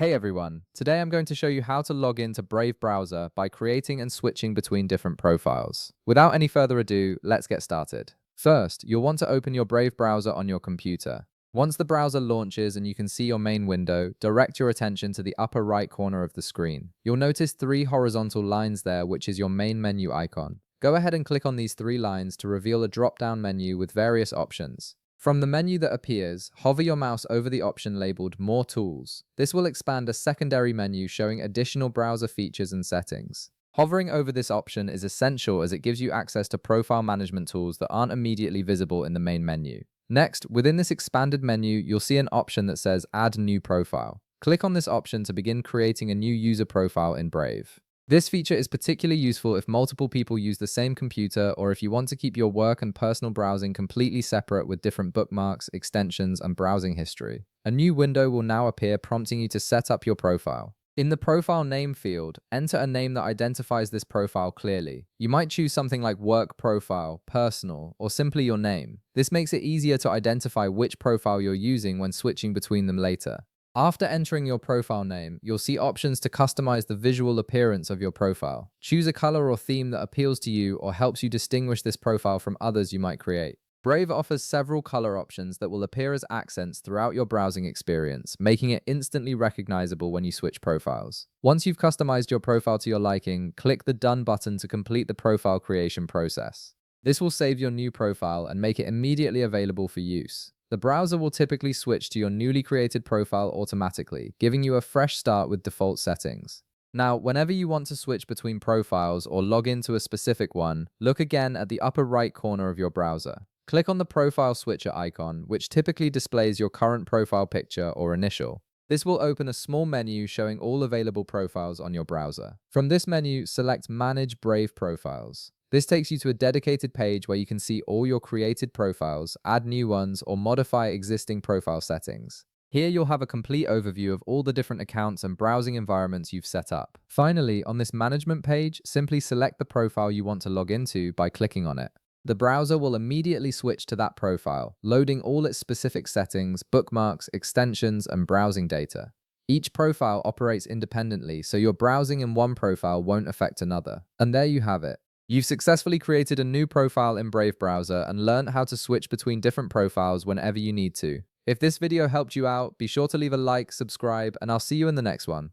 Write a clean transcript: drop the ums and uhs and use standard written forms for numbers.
Hey everyone, today I'm going to show you how to log into Brave browser by creating and switching between different profiles. Without any further ado, let's get started. First, you'll want to open your Brave browser on your computer. Once the browser launches and you can see your main window, direct your attention to the upper right corner of the screen. You'll notice three horizontal lines there, which is your main menu icon. Go ahead and click on these three lines to reveal a drop-down menu with various options. From the menu that appears, hover your mouse over the option labeled More Tools. This will expand a secondary menu showing additional browser features and settings. Hovering over this option is essential as it gives you access to profile management tools that aren't immediately visible in the main menu. Next, within this expanded menu, you'll see an option that says Add New Profile. Click on this option to begin creating a new user profile in Brave. This feature is particularly useful if multiple people use the same computer or if you want to keep your work and personal browsing completely separate with different bookmarks, extensions, and browsing history. A new window will now appear prompting you to set up your profile. In the profile name field, enter a name that identifies this profile clearly. You might choose something like work profile, personal, or simply your name. This makes it easier to identify which profile you're using when switching between them later. After entering your profile name, you'll see options to customize the visual appearance of your profile. Choose a color or theme that appeals to you or helps you distinguish this profile from others you might create. Brave offers several color options that will appear as accents throughout your browsing experience, making it instantly recognizable when you switch profiles. Once you've customized your profile to your liking, click the Done button to complete the profile creation process. This will save your new profile and make it immediately available for use. The browser will typically switch to your newly created profile automatically, giving you a fresh start with default settings. Now, whenever you want to switch between profiles or log into a specific one, look again at the upper right corner of your browser. Click on the profile switcher icon, which typically displays your current profile picture or initial. This will open a small menu showing all available profiles on your browser. From this menu, select Manage Brave Profiles. This takes you to a dedicated page where you can see all your created profiles, add new ones, or modify existing profile settings. Here you'll have a complete overview of all the different accounts and browsing environments you've set up. Finally, on this management page, simply select the profile you want to log into by clicking on it. The browser will immediately switch to that profile, loading all its specific settings, bookmarks, extensions, and browsing data. Each profile operates independently, so your browsing in one profile won't affect another. And there you have it. You've successfully created a new profile in Brave browser and learned how to switch between different profiles whenever you need to. If this video helped you out, be sure to leave a like, subscribe, and I'll see you in the next one.